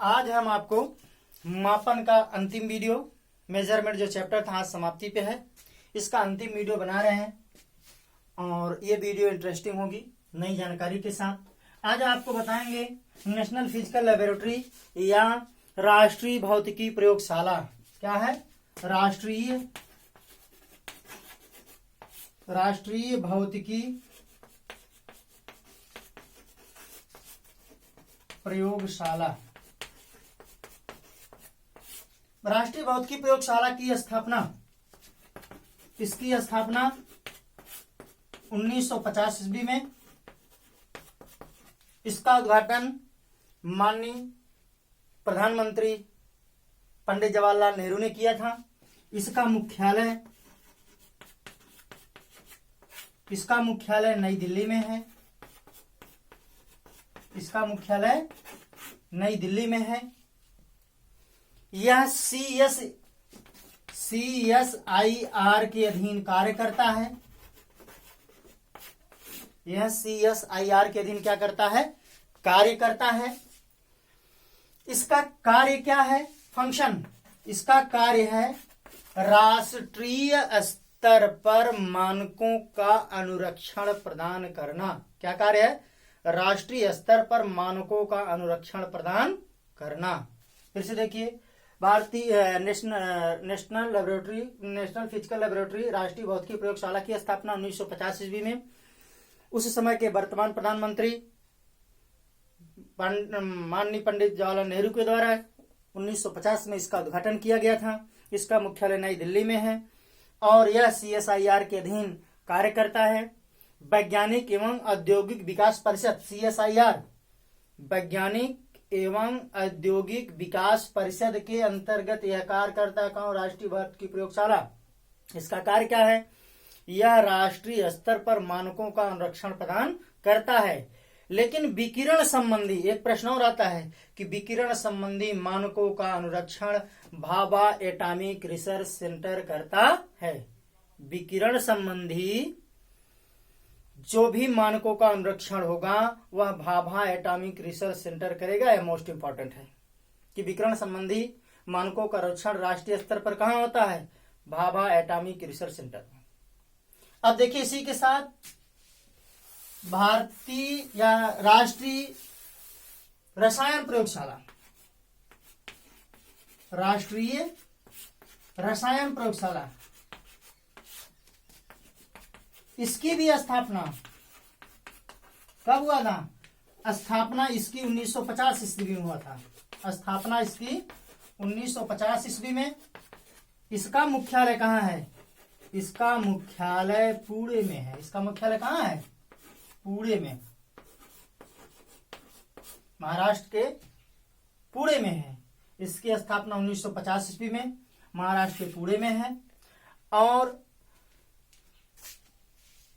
आज हम आपको मापन का अंतिम वीडियो मेजरमेंट जो चैप्टर था आज समाप्ति पे है, इसका अंतिम वीडियो बना रहे हैं और ये वीडियो इंटरेस्टिंग होगी नई जानकारी के साथ। आज आपको बताएंगे नेशनल फिजिकल लेबोरेटरी या राष्ट्रीय भौतिकी प्रयोगशाला क्या है। राष्ट्रीय भौतिकी प्रयोगशाला। राष्ट्रीय भौतिकी प्रयोगशाला की स्थापना, इसकी स्थापना 1950 ईस्वी में, इसका उद्घाटन माननीय प्रधानमंत्री पंडित जवाहरलाल नेहरू ने किया था। इसका मुख्यालय नई दिल्ली में है। इसका मुख्यालय नई दिल्ली में है। यह CSIR के अधीन कार्य करता है। यह CSIR के अधीन क्या करता है? कार्य करता है। इसका कार्य क्या है? फंक्शन। इसका कार्य है राष्ट्रीय स्तर पर मानकों का अनुरक्षण प्रदान करना। क्या कार्य है? राष्ट्रीय स्तर पर मानकों का अनुरक्षण प्रदान करना। फिर से देखिए, भारतीय नेशनल फिजिकल लेबोरेटरी राष्ट्रीय भौतिकी प्रयोगशाला की स्थापना 1950 ईस्वी में उस समय के वर्तमान प्रधानमंत्री माननीय पंडित जवाहरलाल नेहरू के द्वारा 1950 में इसका उद्घाटन किया गया था। इसका मुख्यालय नई दिल्ली में है और यह CSIR के अधीन कार्य करता है। वैज्ञानिक एवं औद्योगिक विकास परिषद CSIR वैज्ञानिक एवं औद्योगिक विकास परिषद के अंतर्गत यह कार्य करता है। कौन? राष्ट्रीय भौतिकी प्रयोगशाला। इसका कार्य क्या है? यह राष्ट्रीय स्तर पर मानकों का अनुरक्षण प्रदान करता है। लेकिन विकिरण संबंधी एक प्रश्न और आता है कि विकिरण संबंधी मानकों का अनुरक्षण भाभा एटॉमिक रिसर्च सेंटर करता है। विकिरण संबंधी जो भी मानकों का अनुरक्षण होगा वह भाभा एटॉमिक रिसर्च सेंटर करेगा। यह मोस्ट इंपॉर्टेंट है कि विकिरण संबंधी मानकों का अनुरक्षण राष्ट्रीय स्तर पर कहां होता है? Bhabha atomic research centre. अब देखिए, इसी के साथ भारतीय या राष्ट्रीय रसायन प्रयोगशाला, राष्ट्रीय रसायन प्रयोगशाला, इसकी भी स्थापना कब हुआ था? स्थापना इसकी 1950 ईस्वी में हुआ था। स्थापना इसकी 1950 ईस्वी में। इसका मुख्यालय कहाँ है? इसका मुख्यालय पुणे में है। इसका मुख्यालय कहाँ है? पुणे में, महाराष्ट्र के पुणे में है। इसकी स्थापना 1950 ईस्वी में महाराष्ट्र के पुणे में है। और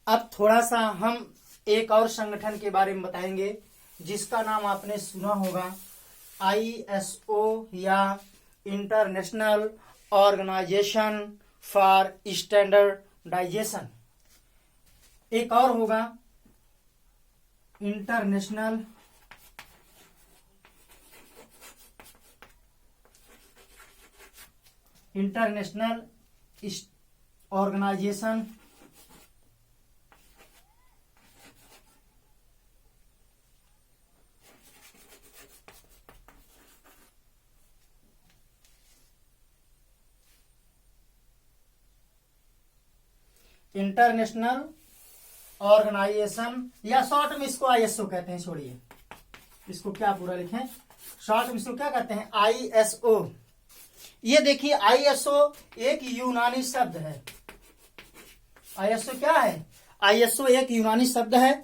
अब थोड़ा सा हम एक और संगठन के बारे में बताएंगे जिसका नाम आपने सुना होगा, ISO या इंटरनेशनल ऑर्गेनाइजेशन फॉर स्टैंडर्डाइजेशन। एक और होगा इंटरनेशनल ऑर्गेनाइजेशन इंटरनेशनल ऑर्गेनाइजेशन या शॉर्ट में इसको ISO कहते हैं। छोड़िए, इसको क्या पूरा लिखें, शॉर्ट में इसको क्या कहते हैं? ISO। ये देखिए, ISO एक यूनानी शब्द है। ISO क्या है? ISO एक यूनानी शब्द है।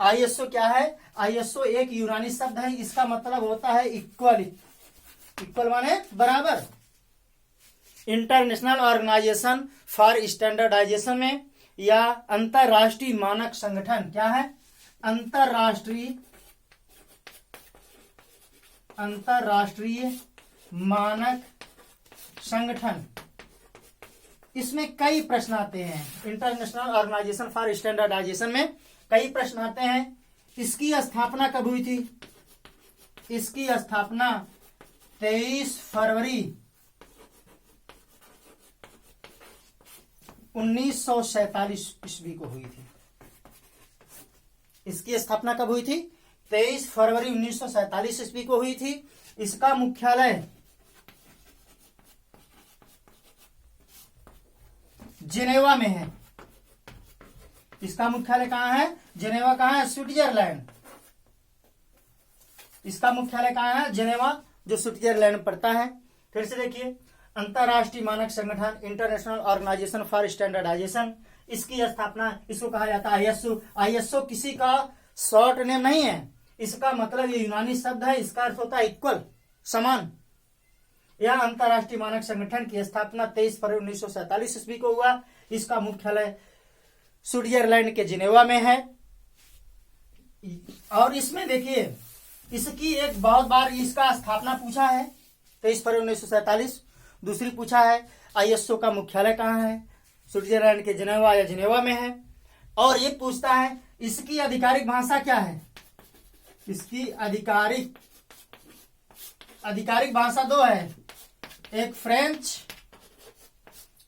ISO क्या है? ISO एक यूनानी शब्द है। इसका मतलब होता है इक्वल। इक्वल माने बराबर। इंटरनेशनल ऑर्गेनाइजेशन फॉर स्टैंडर्डाइजेशन में या अंतरराष्ट्रीय मानक संगठन क्या है? अंतरराष्ट्रीय मानक संगठन। इसमें कई प्रश्न आते हैं। इंटरनेशनल ऑर्गेनाइजेशन फॉर स्टैंडर्डाइजेशन में कई प्रश्न आते हैं। इसकी स्थापना कब हुई थी? इसकी स्थापना 23 फरवरी 1947 ईस्वी को हुई थी। इसकी स्थापना कब हुई थी? 23 फरवरी 1947 ईस्वी को हुई थी। इसका मुख्यालय जिनेवा में है। इसका मुख्यालय कहां है? जिनेवा कहां है? स्विट्जरलैंड। इसका मुख्यालय कहां है? जिनेवा, जो स्विट्जरलैंड में पड़ता है। फिर से देखिए, अंतरराष्ट्रीय मानक संगठन, इंटरनेशनल ऑर्गेनाइजेशन फॉर स्टैंडर्डाइजेशन, इसकी स्थापना, इसको कहा जाता है आईएसओ। आईएसओ किसी का शॉर्ट नेम नहीं है, इसका मतलब ये यूनानी शब्द है, इसका अर्थ होता है इक्वल, समान। यह अंतरराष्ट्रीय मानक संगठन की स्थापना 23 फरवरी 1947 ईस्वी को हुआ। इसका मुख्यालय स्विट्जरलैंड के जिनेवा में है। और इसमें देखिए, इसकी एक बहुत बार इसका स्थापना पूछा है 23 फरवरी 1947। दूसरी पूछा है आईएसओ का मुख्यालय कहाँ है? स्विट्जरलैंड के जिनेवा या जिनेवा में है। और ये पूछता है इसकी आधिकारिक भाषा क्या है? इसकी आधिकारिक भाषा दो है, एक फ्रेंच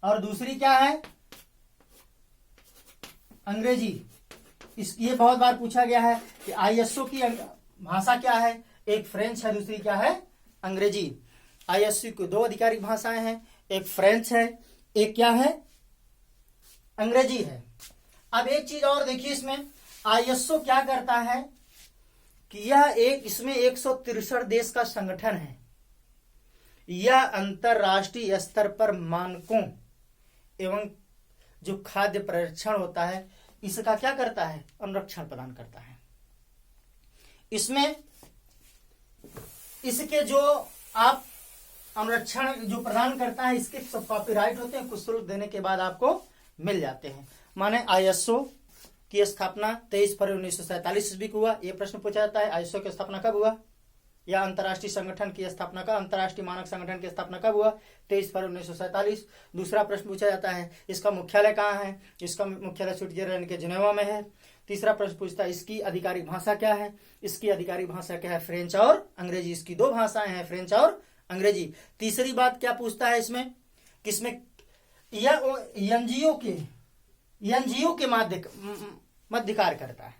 और दूसरी क्या है? अंग्रेजी। ये बहुत बार पूछा गया है कि आईएसओ की भाषा क्या है? एक फ्रेंच है, दूसरी क्या है? अंग्रेजी। आईएसओ की दो आधिकारिक भाषाएं हैं, एक फ्रेंच है, एक क्या है? अंग्रेजी है। अब एक चीज और देखिए, इसमें आईएसओ क्या करता है कि इसमें 163 देश का संगठन है। यह अंतरराष्ट्रीय स्तर पर मानकों एवं जो खाद्य परीक्षण होता है, इसका क्या करता है? अनुरक्षण प्रदान करता है। इसमें इसके जो आप अनुरक्षण जो प्रदान करता है, इसके सब कॉपीराइट होते हैं, कुछ शुल्क देने के बाद आपको मिल जाते हैं। माने आईएसओ की स्थापना 23 फरवरी 1947 ईस्वी को हुआ। यह प्रश्न पूछा जाता है आईएसओ की स्थापना कब हुआ, या अंतरराष्ट्रीय संगठन की स्थापना का, अंतरराष्ट्रीय मानक संगठन की स्थापना कब हुआ? 23 फरवरी 1947। दूसरा प्रश्न पूछा जाता है इसका मुख्यालय कहाँ है? इसका मुख्यालय स्विट्जरलैंड के जिनेवा में है। तीसरा प्रश्न पूछता है इसकी आधिकारिक भाषा क्या है? इसकी आधिकारिक भाषा क्या है? फ्रेंच और अंग्रेजी। इसकी दो भाषाएं हैं, फ्रेंच और अंग्रेजी। तीसरी बात क्या पूछता है इसमें, किसमें? एनजीओ के मध्य कार्य करता है।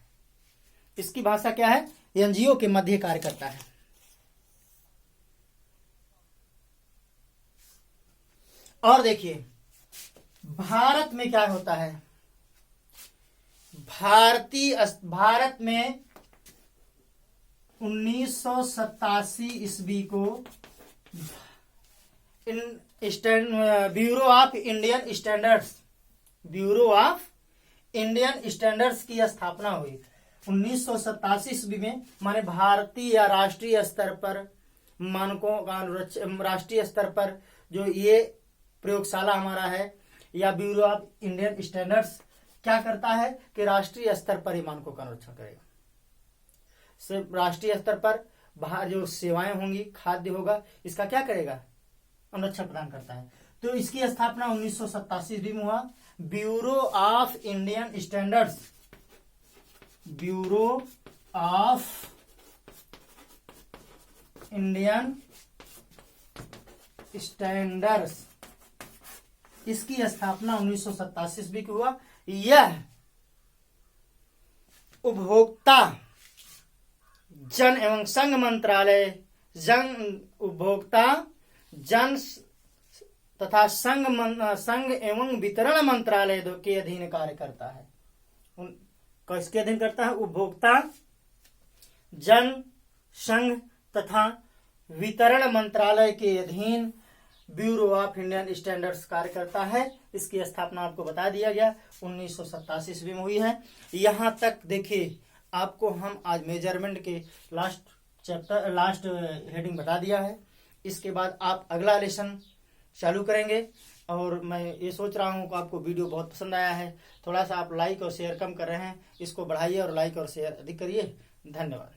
इसकी भाषा क्या है? एनजीओ के मध्य कार्य करता है। और देखिए भारत में क्या होता है? भारत में 1987 ईस्वी को ब्यूरो ऑफ इंडियन स्टैंडर्ड्स की स्थापना हुई 1987 ईस्वी में। माने भारतीय या राष्ट्रीय स्तर पर मानकों का राष्ट्रीय स्तर पर जो ये प्रयोगशाला हमारा है, या ब्यूरो ऑफ इंडियन स्टैंडर्ड्स क्या करता है कि राष्ट्रीय स्तर पर ही मानकों का अनुरक्षण करेगा। सिर्फ राष्ट्रीय स्तर पर बाहर जो सेवाएं होंगी, खाद्य होगा, इसका क्या करेगा? अनुरक्षण प्रदान करता है। तो इसकी स्थापना 1987 ईस्वी में हुआ। Bureau of Indian standards, bureau of Indian standards, इसकी स्थापना 1987 ईस्वी को हुआ। यह उपभोक्ता जन एवं संघ मंत्रालय, उपभोक्ता जन तथा संघ एवं वितरण मंत्रालय के अधीन कार्य करता है। किसके अधीन करता है? उपभोक्ता जन संघ तथा वितरण मंत्रालय के अधीन ब्यूरो ऑफ इंडियन स्टैंडर्ड्स कार्य करता है। इसकी स्थापना आपको बता दिया गया 1987 ईस्वी में हुई है। यहां तक देखिए, आपको हम आज मेजरमेंट के लास्ट हेडिंग बता दिया है। इसके बाद आप अगला लेसन चालू करेंगे। और मैं ये सोच रहा हूँ कि आपको वीडियो बहुत पसंद आया है। थोड़ा सा आप लाइक और शेयर कम कर रहे हैं, इसको बढ़ाइए और लाइक और शेयर अधिक करिए। धन्यवाद।